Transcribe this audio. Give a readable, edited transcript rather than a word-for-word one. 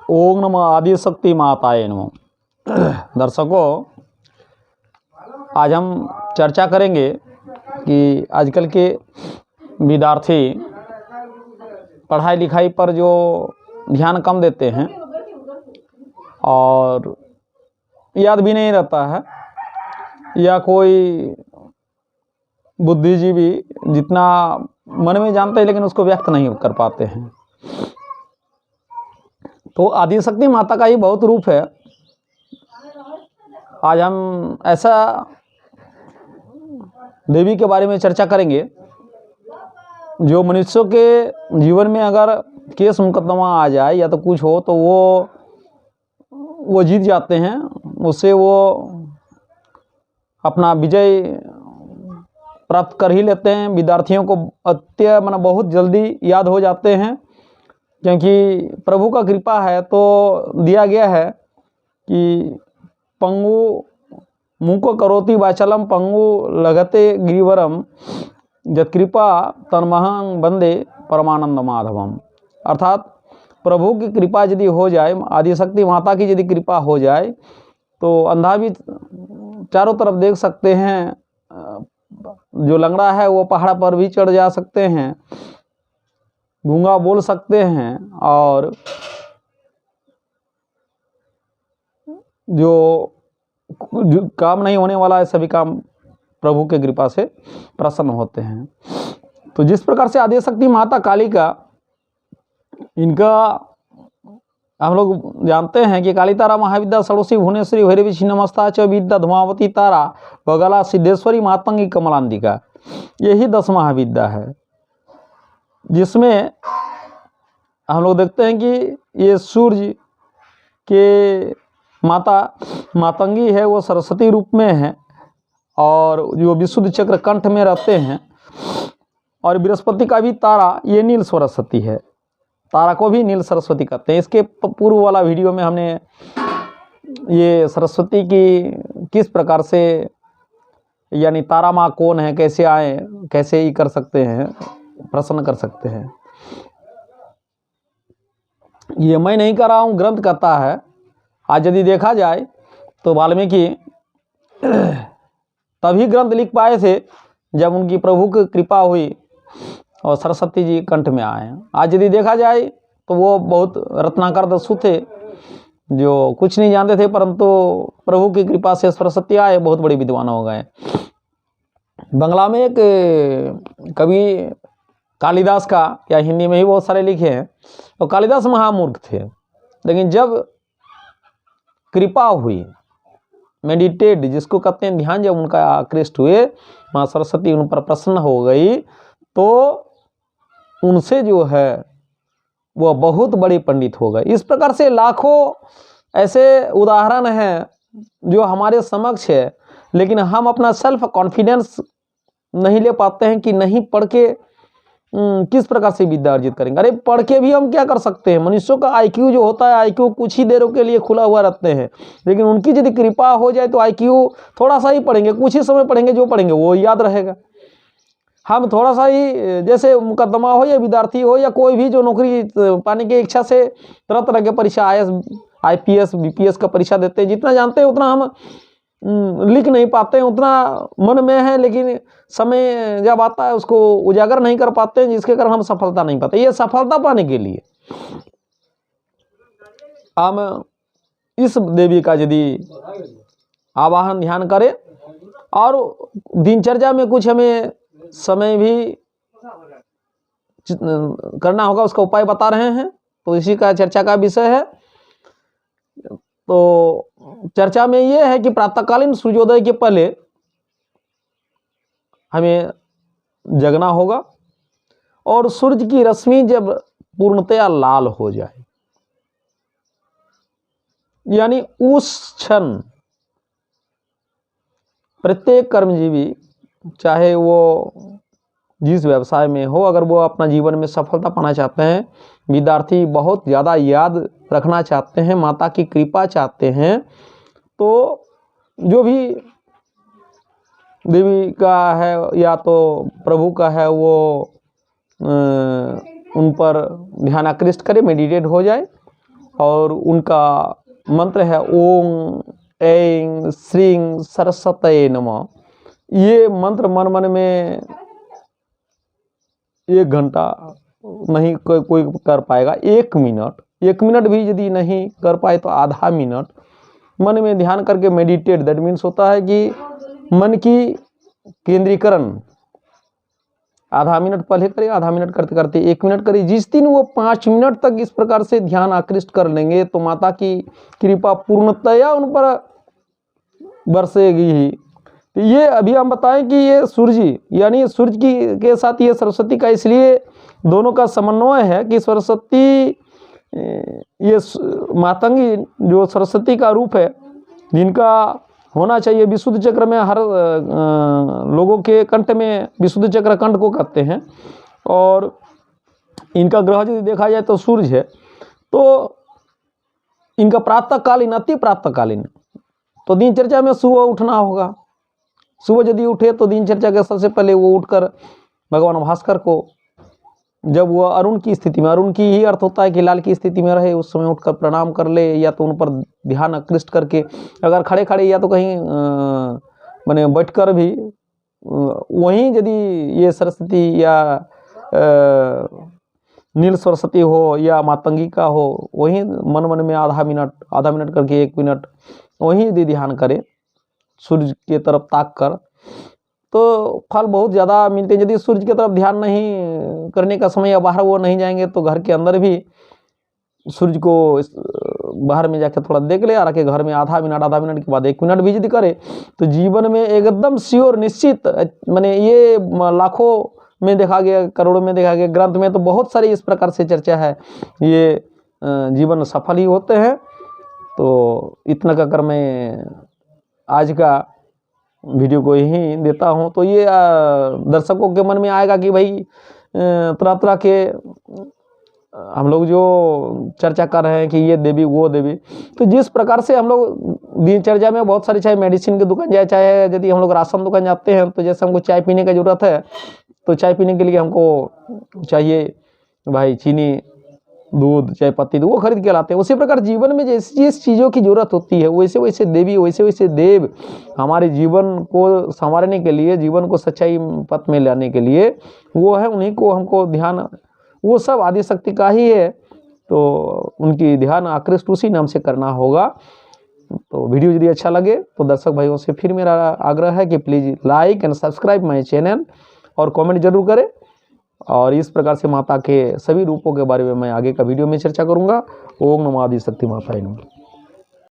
ओम नमः आदिशक्ति माताए नमः। दर्शकों, आज हम चर्चा करेंगे कि आजकल के विद्यार्थी पढ़ाई लिखाई पर जो ध्यान कम देते हैं और याद भी नहीं रहता है, या कोई बुद्धिजीवी जितना मन में जानते हैं लेकिन उसको व्यक्त नहीं कर पाते हैं। तो आदिशक्ति माता का ही बहुत रूप है। आज हम ऐसा देवी के बारे में चर्चा करेंगे जो मनुष्यों के जीवन में अगर केस मुकदमा आ जाए या तो कुछ हो तो वो जीत जाते हैं, उससे वो अपना विजय प्राप्त कर ही लेते हैं। विद्यार्थियों को बहुत जल्दी याद हो जाते हैं, क्योंकि प्रभु का कृपा है। तो दिया गया है कि पंगु मुको करोति वाचलम पंगु लगते गिरिवरम जत्कृपा तन्महं वंदे परमानंद माधवम। अर्थात प्रभु की कृपा यदि हो जाए, आदिशक्ति माता की यदि कृपा हो जाए तो अंधा भी चारों तरफ देख सकते हैं, जो लंगड़ा है वो पहाड़ पर भी चढ़ जा सकते हैं, गूंगा बोल सकते हैं, और जो काम नहीं होने वाला है सभी काम प्रभु के कृपा से प्रसन्न होते हैं। तो जिस प्रकार से आदिशक्ति माता काली का, इनका हम लोग जानते हैं कि काली तारा महाविद्या सड़ोसी भुवनेश्वरी भैरवी छिन्नमस्ता च विद्या धुमावती तारा बगला सिद्धेश्वरी मातंगी कमलांतिका, यही 10 महाविद्या है, जिसमें हम लोग देखते हैं कि ये सूर्य के माता मातंगी है, वो सरस्वती रूप में है, और जो विशुद्ध चक्र कंठ में रहते हैं। और बृहस्पति का भी तारा ये नील सरस्वती है, तारा को भी नील सरस्वती कहते हैं। इसके पूर्व वाला वीडियो में हमने ये सरस्वती की किस प्रकार से, यानी तारा माँ कौन है, कैसे आए, कैसे ही कर सकते हैं, प्रसन्न कर सकते हैं, ये मैं नहीं कर रहा हूँ, ग्रंथ कहता है। आज यदि देखा जाए तो वाल्मीकि तभी ग्रंथ लिख पाए थे जब उनकी प्रभु की कृपा हुई और सरस्वती जी कंठ में आए। आज यदि देखा जाए तो वो बहुत रत्नाकर दस्यु थे जो कुछ नहीं जानते थे, परंतु प्रभु की कृपा से सरस्वती आए, बहुत बड़े विद्वान हो गए। बंगला में एक कवि कालिदास का, या हिंदी में ही बहुत सारे लिखे हैं, तो कालिदास महामूर्ख थे, लेकिन जब कृपा हुई, मेडिटेट जिसको कहते हैं ध्यान, जब उनका आकृष्ट हुए, माँ सरस्वती उन पर प्रसन्न हो गई, तो उनसे जो है वह बहुत बड़े पंडित हो गए। इस प्रकार से लाखों ऐसे उदाहरण हैं जो हमारे समक्ष है, लेकिन हम अपना सेल्फ कॉन्फिडेंस नहीं ले पाते हैं कि नहीं पढ़ के किस प्रकार से विद्या अर्जित करेंगे। अरे पढ़ के भी हम क्या कर सकते हैं? मनुष्यों का आईक्यू जो होता है, आईक्यू कुछ ही देरों के लिए खुला हुआ रहते हैं, लेकिन उनकी यदि कृपा हो जाए तो आईक्यू थोड़ा सा ही पढ़ेंगे, कुछ ही समय पढ़ेंगे, जो पढ़ेंगे वो याद रहेगा। हम थोड़ा सा ही, जैसे मुकदमा हो या विद्यार्थी हो या कोई भी जो नौकरी पाने की इच्छा से तरह तरह के परीक्षा, IPS BPS का परीक्षा देते हैं, जितना जानते हैं उतना हम लिख नहीं पाते हैं, उतना मन में है, लेकिन समय जब आता है उसको उजागर नहीं कर पाते हैं, जिसके कारण हम सफलता नहीं पाते। ये सफलता पाने के लिए हम इस देवी का यदि आवाहन ध्यान करें और दिनचर्या में कुछ हमें समय भी करना होगा, उसका उपाय बता रहे हैं। तो इसी का चर्चा का विषय है। तो चर्चा में यह है कि प्रातःकालीन सूर्योदय के पहले हमें जगना होगा, और सूर्य की रश्मि जब पूर्णतया लाल हो जाए, यानी उस क्षण प्रत्येक कर्मजीवी, चाहे वो जिस व्यवसाय में हो, अगर वो अपना जीवन में सफलता पाना चाहते हैं, विद्यार्थी बहुत ज़्यादा याद रखना चाहते हैं, माता की कृपा चाहते हैं, तो जो भी देवी का है या तो प्रभु का है, वो उन पर ध्यान आकृष्ट करे, मेडिटेट हो जाए, और उनका मंत्र है ओम ऐं श्रीं सरस्वती नमः। ये मंत्र मन मन में 1 घंटा नहीं कोई कर पाएगा, 1 मिनट भी यदि नहीं कर पाए तो आधा मिनट मन में ध्यान करके मेडिटेट, दैट मीन्स होता है कि मन की केंद्रीकरण आधा मिनट पहले करें, आधा मिनट करते करते 1 मिनट करें। जिस दिन वो 5 मिनट तक इस प्रकार से ध्यान आकृष्ट कर लेंगे तो माता की कृपा पूर्णतया उन पर बरसेगी ही। तो ये अभी हम बताएं कि ये सूर्य यानी सूर्य की के साथ ये सरस्वती का इसलिए दोनों का समन्वय है कि सरस्वती ये मातंगी जो सरस्वती का रूप है, जिनका होना चाहिए विशुद्ध चक्र में, हर लोगों के कंठ में विशुद्ध चक्र कंठ को कहते हैं, और इनका ग्रह यदि देखा जाए तो सूर्य है। तो इनका प्रातःकालीन, अति प्रातःकालीन, तो दिनचर्या में सुबह उठना होगा। सुबह यदि उठे तो दिनचर्या के सबसे पहले वो उठकर भगवान भास्कर को, जब वह अरुण की स्थिति में, अरुण की ही अर्थ होता है कि लाल की स्थिति में रहे, उस समय उठकर प्रणाम कर ले, या तो उन पर ध्यान आकृष्ट करके, अगर खड़े खड़े या तो कहीं माने बैठकर भी वहीं यदि ये सरस्वती या नील सरस्वती हो या मातंगी का हो, वहीं मन मन में आधा मिनट करके 1 मिनट वहीं यदि ध्यान करें सूर्य के तरफ ताक कर, तो फल बहुत ज़्यादा मिलते हैं। यदि सूर्य की तरफ ध्यान नहीं करने का समय या बाहर वो नहीं जाएंगे तो घर के अंदर भी सूर्य को बाहर में जाकर थोड़ा देख ले, आ के घर में आधा मिनट के बाद 1 मिनट भी यदि करे तो जीवन में एकदम श्योर निश्चित, माने ये लाखों में देखा गया, करोड़ों में देखा गया, ग्रंथ में तो बहुत सारी इस प्रकार से चर्चा है, ये जीवन सफल ही होते हैं। तो इतना कहकर मैं आज का वीडियो को यही देता हूँ। तो ये दर्शकों के मन में आएगा कि भाई तरह तरह के हम लोग जो चर्चा कर रहे हैं कि ये देवी वो देवी, तो जिस प्रकार से हम लोग दिनचर्या में बहुत सारी, चाहे मेडिसिन की दुकान जाए, चाहे यदि हम लोग राशन दुकान जाते हैं, तो जैसे हमको चाय पीने की ज़रूरत है तो चाय पीने के लिए हमको चाहिए भाई चीनी, दूध, चाय पत्ती, वो खरीद के लाते हैं। उसी प्रकार जीवन में जैसी जिस चीज़ों की जरूरत होती है वैसे वैसे देवी, वैसे वैसे देव हमारे जीवन को संवारने के लिए, जीवन को सच्चाई पथ में लाने के लिए वो है, उन्हीं को हमको ध्यान, वो सब आदि शक्ति का ही है, तो उनकी ध्यान आकृष्ट उसी नाम से करना होगा। तो वीडियो यदि अच्छा लगे तो दर्शक भाइयों से फिर मेरा आग्रह है कि please like and subscribe my channel और कमेंट जरूर करें। और इस प्रकार से माता के सभी रूपों के बारे में मैं आगे का वीडियो में चर्चा करूंगा। ओम नमो आदि शक्ति माताय नमः।